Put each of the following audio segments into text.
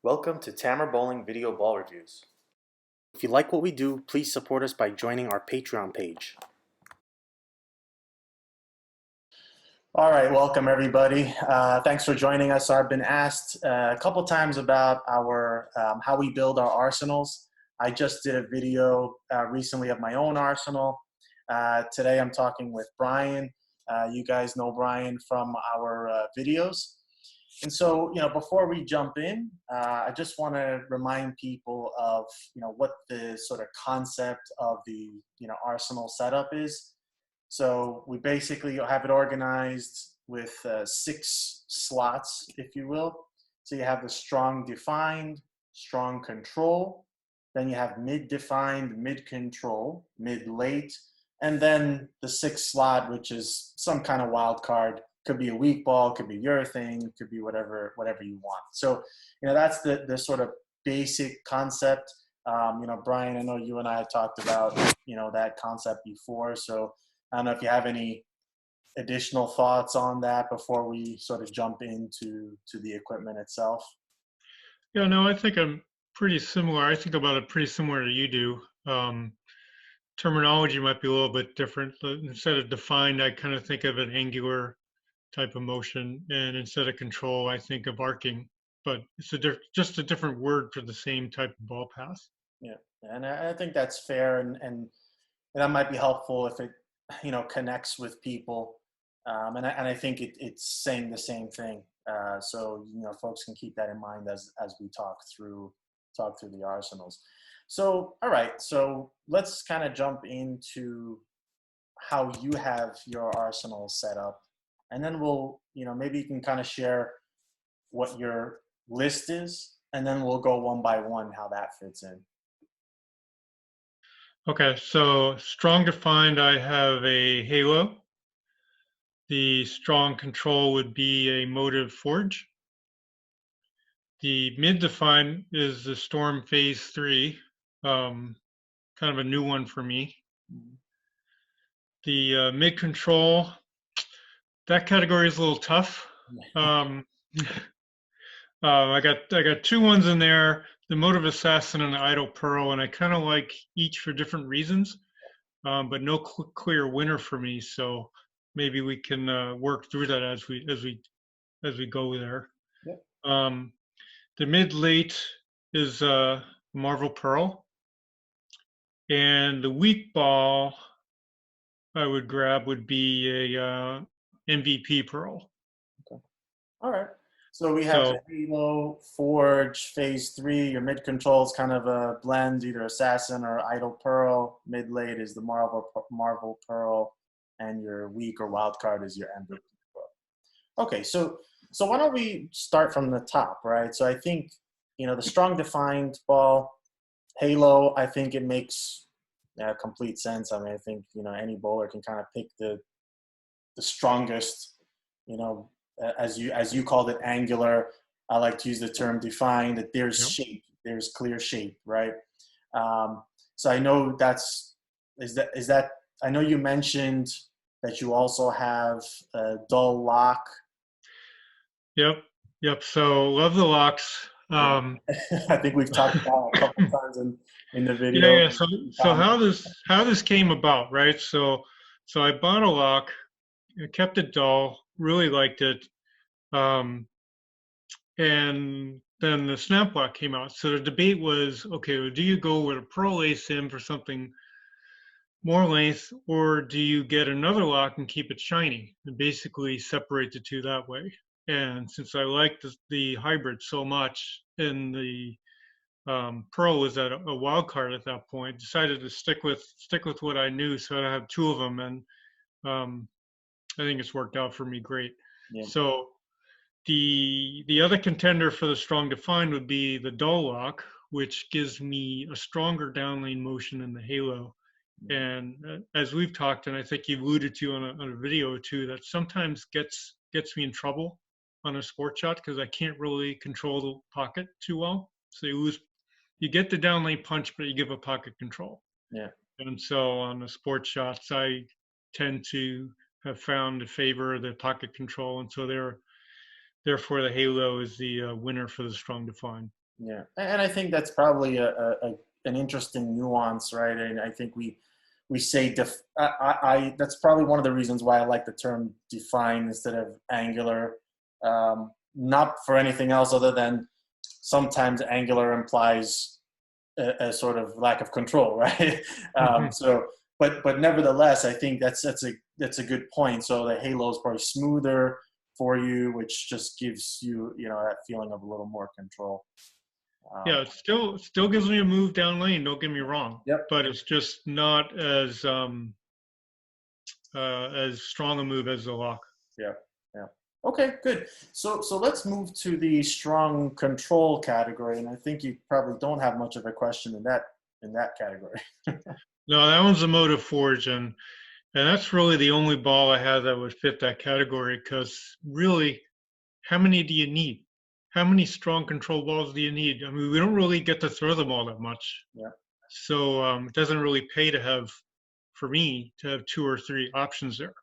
Welcome to Tamer Bowling Video Ball Reviews. If you like what we do, please support us by joining our Patreon page. All right, welcome everybody. Thanks for joining us. I've been asked a couple times about our how we build our arsenals. I just did a video recently of my own arsenal. Today I'm talking with Bryan. You guys know Bryan from our videos. And so, before we jump in, I just want to remind people of, what the sort of concept of the, arsenal setup is. So we basically have it organized with 6 slots, if you will. So you have the strong defined, strong control, then you have mid defined, mid control, mid late, and then the 6th slot, which is some kind of wild card. Could be a weak ball, could be your thing, could be whatever you want. So, that's the sort of basic concept. Bryan, I know you and I have talked about, that concept before. So I don't know if you have any additional thoughts on that before we sort of jump into the equipment itself. Yeah, no, I think I'm pretty similar. I think about it pretty similar to you do. Terminology might be a little bit different. Instead of defined, I kind of think of an angular type of motion, and instead of control, I think of arcing. But it's just a different word for the same type of ball path. Yeah, and I think that's fair, and that might be helpful if it, connects with people. And I think it's saying the same thing. So folks can keep that in mind as we talk through the arsenals. So all right, so let's kind of jump into how you have your arsenal set up, and then we'll maybe you can kind of share what your list is, and then we'll go one by one how that fits in. Okay, so strong defined, I have a halo. The strong control would be a motive forge. The mid defined is the storm phase 3, kind of a new one for me. The mid control, that category is a little tough. Um, I got 2 ones in there: the motive assassin and the idle pearl, and I kind of like each for different reasons, but no clear winner for me. So maybe we can work through that as we go there. Yep. The mid late is Marvel Pearl, and the weak ball I would grab would be a MVP Pearl. Okay. All right. So we have the So Halo, Forge, Phase 3. Your mid control is kind of a blend, either Assassin or Idle Pearl. Mid late is the Marvel Pearl, and your weak or wild card is your MVP Pearl. Okay, so why don't we start from the top, right? So I think the strong defined ball, Halo. I think it makes complete sense. I mean, I think any bowler can kind of pick the strongest, you know, as you called it, angular. I like to use the term defined, that there's yep. shape, there's clear shape, right? So I know is that I know you mentioned that you also have a dull lock. Yep. So love the locks. Yeah. I think we've talked about it a couple times in the video. Yeah. So how this came about, right? So I bought a lock, I kept it dull, really liked it, um, and then the snap lock came out. So the debate was, okay, well, do you go with a pearl ace in for something more length, or do you get another lock and keep it shiny and basically separate the two that way? And since I liked the hybrid so much, and the Pearl was at a wild card at that point, decided to stick with what I knew, so I have 2 of them, and um, I think it's worked out for me great. Yeah. So the other contender for the strong defined would be the dull lock, which gives me a stronger downlane motion in the halo. And as we've talked, and I think you've alluded to on a video or two, that sometimes gets me in trouble on a sport shot because I can't really control the pocket too well. So you get the down lane punch, but you give a pocket control. Yeah. And so on the sport shots, I tend to have found to favor the pocket control, and so therefore the halo is the winner for the strong define. Yeah, and I think that's probably an interesting nuance, right? And I think we say that's probably one of the reasons why I like the term define instead of angular. Not for anything else other than sometimes angular implies a sort of lack of control, right? Hmm. But nevertheless, I think that's a good point. So the halo is probably smoother for you, which just gives you that feeling of a little more control. Yeah, Um, it still gives me a move down lane. Don't get me wrong, yep. but it's just not as strong a move as the lock. Yeah. Yeah. Okay, good. So let's move to the strong control category, and I think you probably don't have much of a question in that category. No, that one's a Motive Forge, and that's really the only ball I have that would fit that category. Because really, how many do you need? How many strong control balls do you need? I mean, we don't really get to throw them all that much, Yeah. so it doesn't really pay to have, for me, to have two or three options there.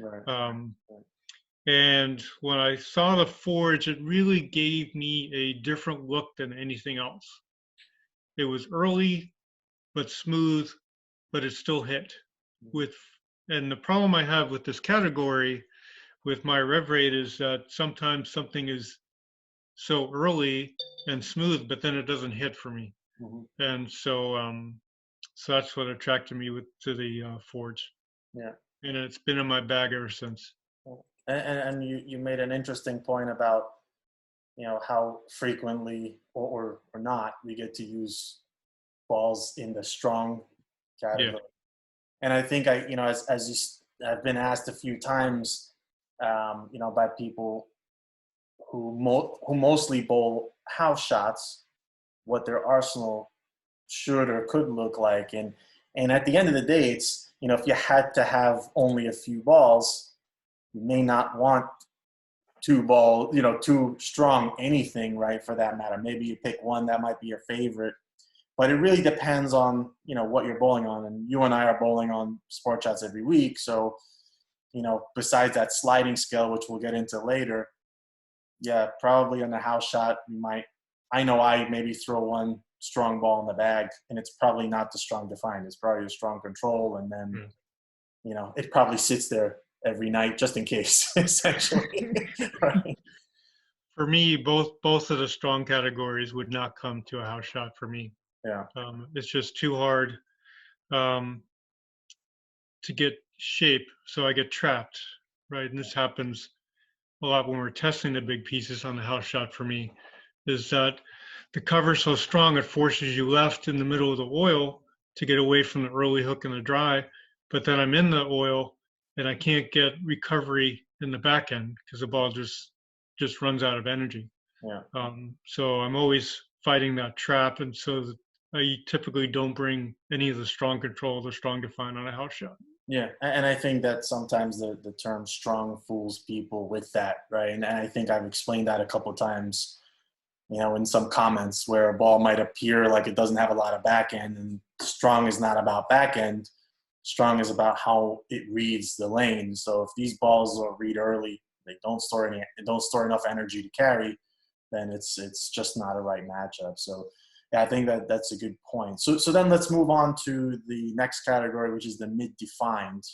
Right. Um, Right. and when I saw the Forge, it really gave me a different look than anything else. It was early but smooth, but it still hit with. And the problem I have with this category with my rev rate is that sometimes something is so early and smooth, but then it doesn't hit for me. Mhm. And so that's what attracted me to the Forge, Yeah. and it's been in my bag ever since. And you made an interesting point about how frequently or not we get to use balls in the strong Yeah, category. And I think I've been asked a few times, by people who mostly bowl house shots, what their arsenal should or could look like. And at the end of the day, it's if you had to have only a few balls, you may not want too strong anything, right? For that matter, maybe you pick one that might be your favorite, but it really depends on what you're bowling on. And you and I are bowling on sport shots every week, so besides that sliding scale, which we'll get into later, yeah, probably on the house shot, I know I maybe throw one strong ball in the bag, and it's probably not the strong defined. It's probably a strong control, and then yeah. it probably sits there every night just in case, essentially. Right? For me, both of the strong categories would not come to a house shot for me. Yeah. It's just too hard um, to get shape, so I get trapped, right? And this happens a lot when we're testing the big pieces on the house shot for me, is that the cover's so strong it forces you left in the middle of the oil to get away from the early hook and the dry. But then I'm in the oil and I can't get recovery in the back end because the ball just runs out of energy. Yeah. So I'm always fighting that trap, and so I typically don't bring any of the strong control, the strong define on a house shot. Yeah, and I think that sometimes the term strong fools people with that, right? And I think I've explained that a couple of times, in some comments where a ball might appear like it doesn't have a lot of back end, and strong is not about back end. Strong is about how it reads the lane. So if these balls are read early, they don't store enough energy to carry, then it's just not a right matchup. So yeah, I think that's a good point. So then let's move on to the next category, which is the mid defined.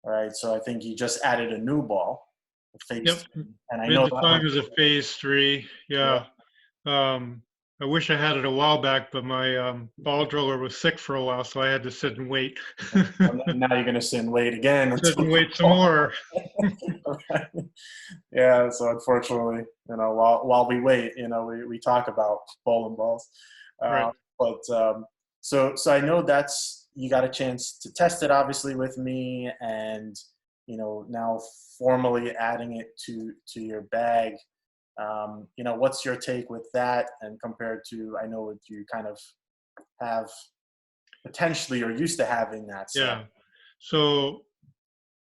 All right. So I think you just added a new ball, the Yep, phase three, and I mid know that one. define is a phase three. Yeah. Yeah. I wish I had it a while back, but my ball driller was sick for a while, so I had to sit and wait. And now you're going to sit and wait again Sit until and the wait some ball. more. Yeah. So unfortunately, while we wait, we talk about bowling balls. Right. But so I know that's you got a chance to test it obviously with me, and now formally adding it to your bag. What's your take with that, and compared to I know what you kind of have potentially or used to having that set. Yeah. So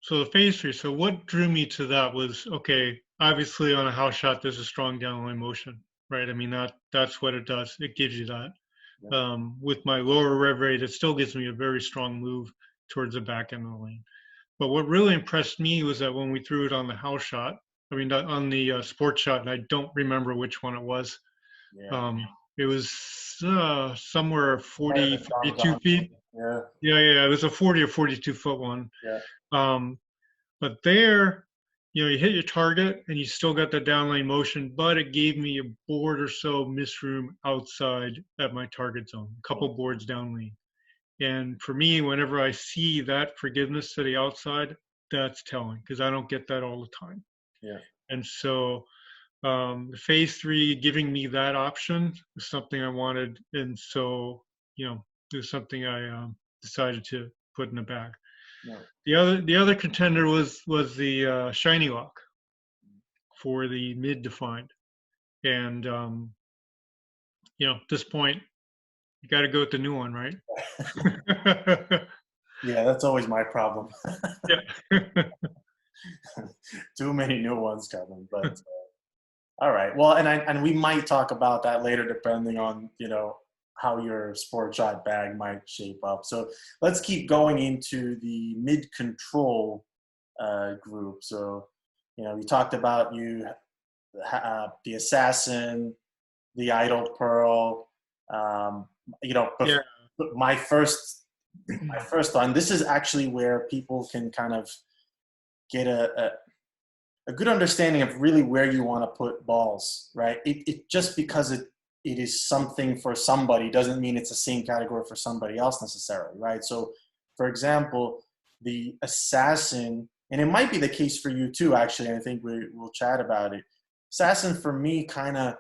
so the phase three. So what drew me to that was okay. Obviously, on a house shot, there's a strong downline motion, right? I mean that's what it does. It gives you that. Yeah. With my lower rev rate, it still gives me a very strong move towards the back end of the lane. But what really impressed me was that when we threw it on the house shot, I mean on the sports shot, and I don't remember which one it was, Yeah. Um, it was somewhere Might have 40, been Tom 42 Gunn. feet. Yeah. Yeah, yeah, it was a 40 or 42-foot one. Yeah. Um, but there, you hit your target and you still got the downlane motion, but it gave me a board or so miss room outside at my target zone, a couple boards downlane. And for me, whenever I see that forgiveness to the outside, that's telling because I don't get that all the time. Yeah. And so the phase three giving me that option was something I wanted. And so, it was something I decided to put in the bag. No. The other contender was the shiny lock for the mid defined. And, at this point, you got to go with the new one, right? Yeah, that's always my problem. Yeah. Too many new ones coming, but all right. Well, and we might talk about that later, depending on how your sport shot bag might shape up. So let's keep going into the mid control group. So we talked about the assassin, the idle pearl. Um, Yeah. my first one. This is actually where people can kind of get a good understanding of really where you want to put balls, right? It just because it is something for somebody doesn't mean it's the same category for somebody else necessarily, right? So, for example, the assassin, and it might be the case for you too, actually, and I think we'll chat about it. Assassin for me kind of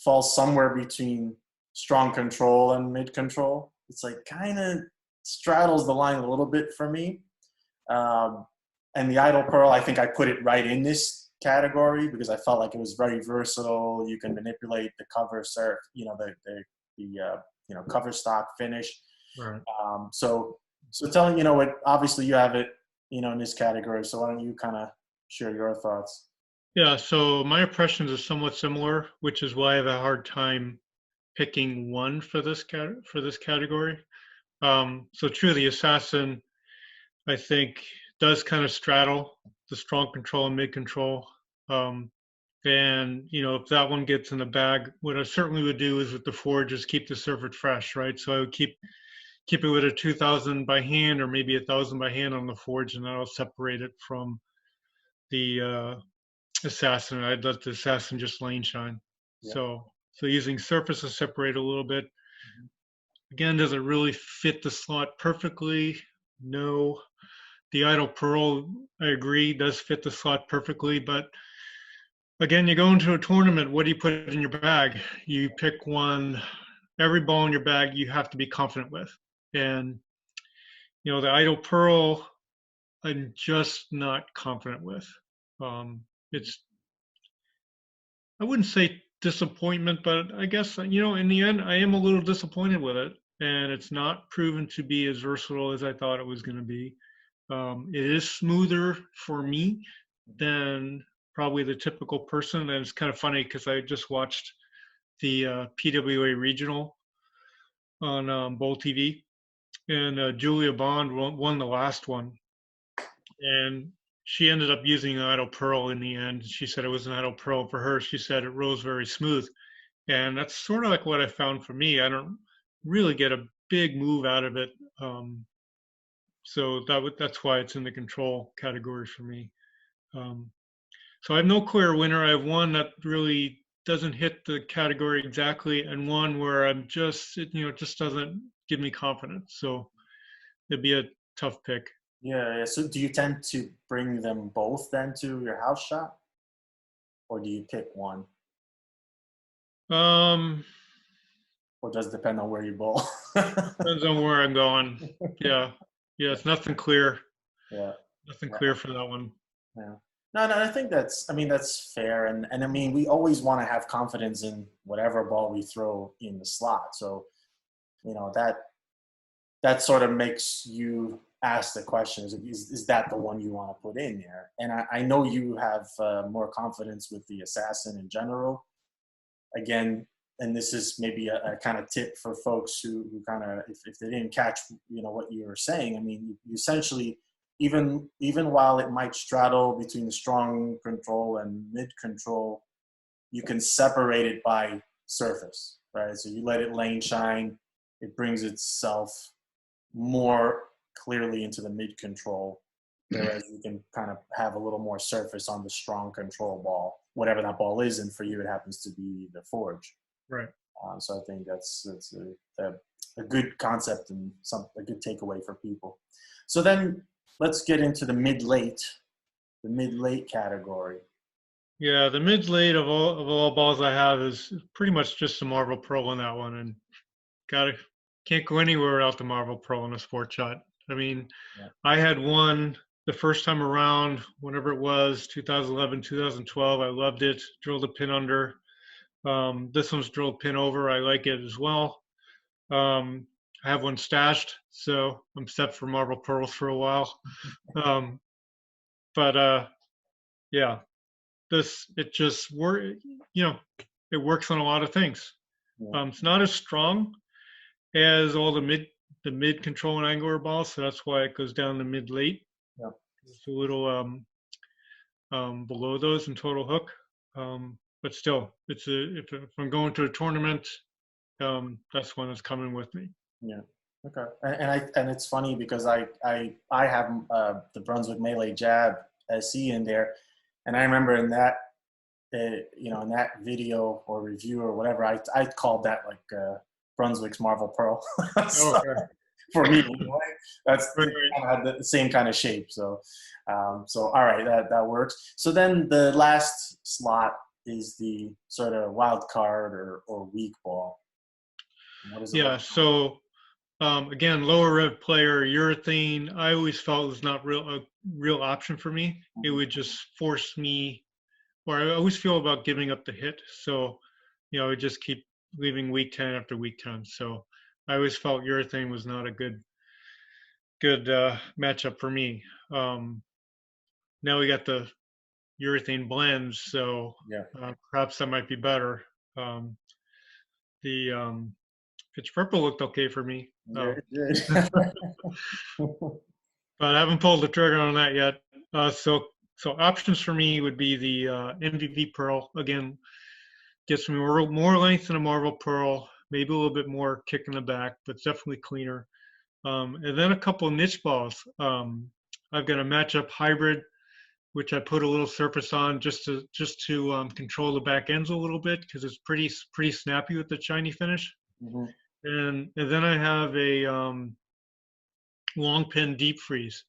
falls somewhere between strong control and mid control. It's like kind of straddles the line a little bit for me. Um, and the idle pearl, I think I put it right in this category because I felt like it was very versatile. You can manipulate the cover, the cover stock finish. Right. So telling what obviously you have it in this category. So why don't you kind of share your thoughts? Yeah, so my impressions are somewhat similar, which is why I have a hard time picking one for this category. So true, the assassin, I think, does kind of straddle the strong control and mid control. And if that one gets in the bag, what I certainly would do is with the forge is keep the surface fresh, right? So I would keep it with a 2,000 by hand or maybe 1,000 by hand on the forge, and then I'll separate it from the assassin. I'd let the assassin just lane shine. Yeah. So using surface to separate a little bit. Again, does it really fit the slot perfectly? No. The idle pearl, I agree, does fit the slot perfectly, but again, you go into a tournament, what do you put in your bag? You pick one, every ball in your bag you have to be confident with. And the idle pearl, I'm just not confident with. It's, I wouldn't say disappointment, but I guess, in the end, I am a little disappointed with it. And it's not proven to be as versatile as I thought it was going to be. It is smoother for me than probably the typical person. And it's kind of funny because I just watched the PWA regional on Bowl TV, and Julia Bond won the last one, and she ended up using an idle pearl in the end. She said it was an idle pearl for her. She said it rose very smooth, and that's sort of like what I found for me. I don't really get a big move out of it, so that's why it's in the control category for me. Um, so I have no clear winner. I have one that really doesn't hit the category exactly, and one where I'm just, it just doesn't give me confidence. So it'd be a tough pick. Yeah. So do you tend to bring them both then to your house shop, or do you pick one, Um, or does it depend on where you bowl? Depends on where I'm going. Yeah, yeah, it's nothing clear. Yeah. Nothing Yeah. clear for that one. Yeah. No, I think that's fair. And I mean, we always want to have confidence in whatever ball we throw in the slot. So, that sort of makes you ask the question, is that the one you want to put in there? And I know you have more confidence with the assassin in general. Again, and this is maybe a kind of tip for folks who kind of, if they didn't catch, what you were saying. I mean, you essentially, even while it might straddle between the strong control and mid control, you can separate it by surface, right? So you let it lane shine, it brings itself more clearly into the mid control, whereas you can kind of have a little more surface on the strong control ball, whatever that ball is, and for you it happens to be the forge. Right. So I think that's a good concept and a good takeaway for people. So then let's get into the mid late category. Yeah, the mid late of all balls I have is pretty much just the Marvel Pro on that one, and gotta can't go anywhere without the Marvel Pro in a sport shot. I mean, Yeah. I had one the first time around, whenever it was, 2011, 2012. I loved it. Drilled a pin under. This one's drilled pin over. I like it as well. Um, I have one stashed, so I'm set for Marvel Pearls for a while. Um, but yeah, this it just work. You know, it works on a lot of things. Yeah. It's not as strong as all the mid control and angular balls, so that's why it goes down to mid late. Yeah. It's a little below those in total hook, but still, if I'm going to a tournament, that's one that's coming with me. Yeah. Okay. And it's funny because I have the Brunswick Melee Jab SE in there, and I remember in that in that video or review or whatever, I called that like Brunswick's Marvel Pearl. Oh, So, okay. for me, anyway, that's Right, it right. kind of had the same kind of shape. So, so all right, that works. So then the last slot is the sort of wild card or weak ball. What does it look Yeah. like? So again, lower rev player urethane. I always felt was not a real option for me. It Mhm. would just force me, or I always feel about giving up the hit. So I would just keep leaving week 10 after week 10. So I always felt urethane was not a good matchup for me. Um, Now we got the urethane blends, so Yeah. perhaps that might be better. Um, the pitch purple looked okay for me, Yeah, it did. but I haven't pulled the trigger on that yet. So options for me would be the MVP Pearl. Again, gets me more length than a Marvel Pearl, maybe a little bit more kick in the back, but it's definitely cleaner. And then a couple of niche balls. I've got a matchup hybrid, which I put a little surface on just to control the back ends a little bit because it's pretty snappy with the shiny finish. Mhm. And then I have a long pin deep freeze.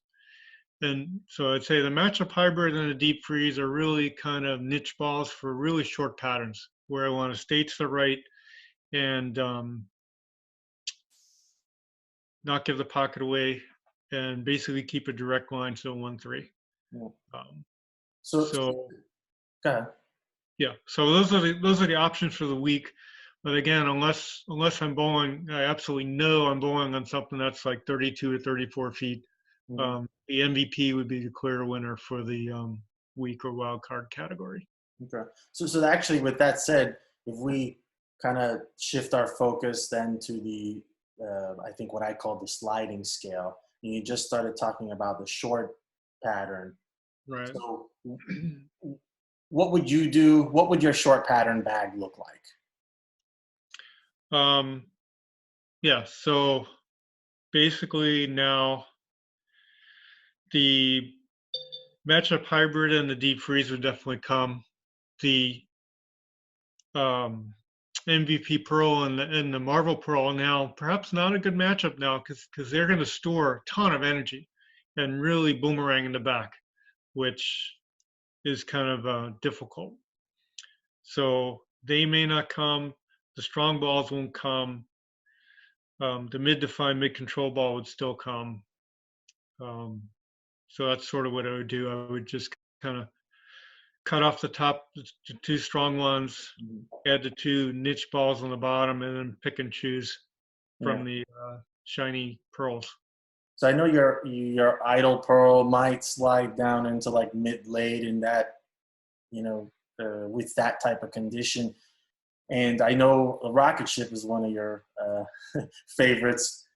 And so I'd say the matchup hybrid and the deep freeze are really kind of niche balls for really short patterns where I want to stay to the right and not give the pocket away and basically keep a direct line to 1-3. Yeah. Um, So so go ahead. yeah, so those are the options for the week. But again, unless I'm bowling, I absolutely know I'm bowling on something that's like 32 to 34 feet. Mhm. The MVP would be the clear winner for the week or wild card category. Okay. So actually, with that said, if we kind of shift our focus then to the, I think what I call the sliding scale, and you just started talking about the short pattern. Right. So what would you do? What would your short pattern bag look like? um, yeah. So basically now the matchup hybrid and the deep freeze would definitely come. The um, MVP Pearl and the Marvel Pearl now, perhaps not a good matchup now because they're going to store a ton of energy and really boomerang in the back, which is kind of difficult. So they may not come. The strong balls won't come. The mid-defined mid-control ball would still come. Um, so that's sort of what I would do. I would just kind of cut off the top, the two strong ones, Mhm. add the two niche balls on the bottom, and then pick and choose Yeah. from the shiny pearls. So I know your idle pearl might slide down into like mid late in that, with that type of condition. And I know a rocket ship is one of your favorites.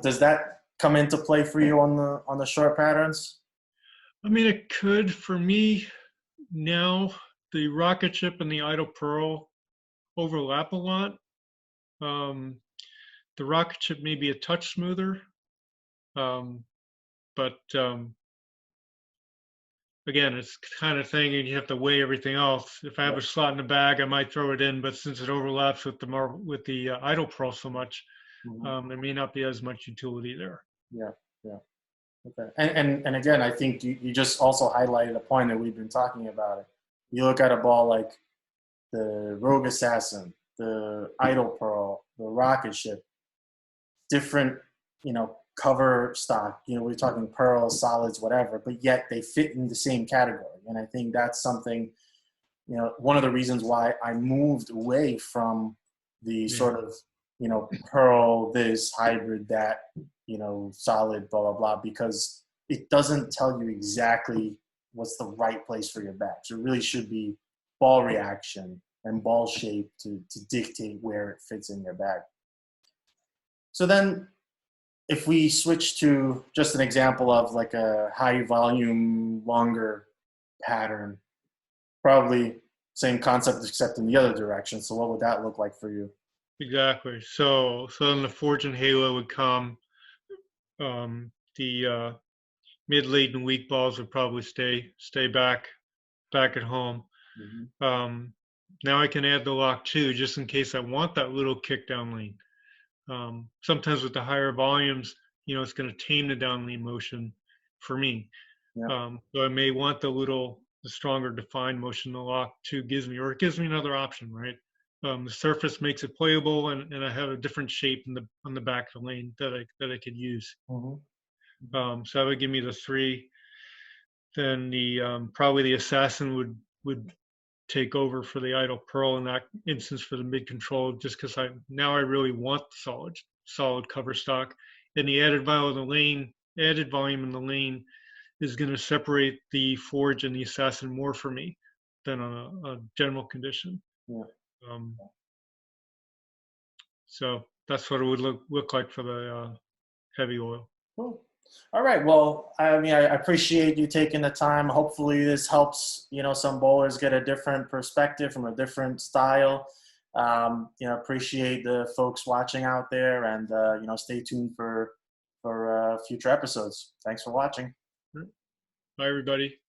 Does that come into play for you on the short patterns? I mean, it could for me now. The rocket ship and the idle pearl overlap a lot. Um, the rocket chip may be a touch smoother, um, but again, it's kind of thing, and you have to weigh everything else. If I have Yeah. a slot in the bag, I might throw it in, but since it overlaps with the idle pearl so much, Mhm. there may not be as much utility there. Yeah. Yeah. Okay. And again, I think you just also highlighted a point that we've been talking about. It. You look at a ball like the Rogue Assassin, the Idle Pearl, the Rocket Ship, different, cover stock. We're talking pearls, solids, whatever, but yet they fit in the same category. And I think that's something, one of the reasons why I moved away from the Yeah. sort of, pearl this, hybrid that, solid, blah, blah, blah, because it doesn't tell you exactly what's the right place for your bag. So it really should be ball reaction and ball shape to dictate where it fits in your bag. So then if we switch to just an example of like a high volume, longer pattern, probably same concept except in the other direction. So what would that look like for you? Exactly. So then the Fortune Halo would come. The mid, late, and weak balls would probably stay back at home. Mm-hmm. Um, now I can add the lock too, just in case I want that little kick down lane. Sometimes with the higher volumes, it's going to tame the down lane motion for me. Yeah. So I may want the stronger defined motion the lock too gives me, or it gives me another option, right? The surface makes it playable, and I have a different shape on the back of the lane that I could use. Mm-hmm. So that would give me the three. Then the probably the assassin would take over for the idle pearl in that instance for the mid control, just because I really want solid cover stock. And the added volume in the lane is going to separate the forge and the assassin more for me than on a general condition. Yeah. Um, so that's what it would look like for the heavy oil. Cool. All right. Well, I mean, I appreciate you taking the time. Hopefully, this helps some bowlers get a different perspective from a different style. Appreciate the folks watching out there, and stay tuned for future episodes. Thanks for watching. Bye, everybody.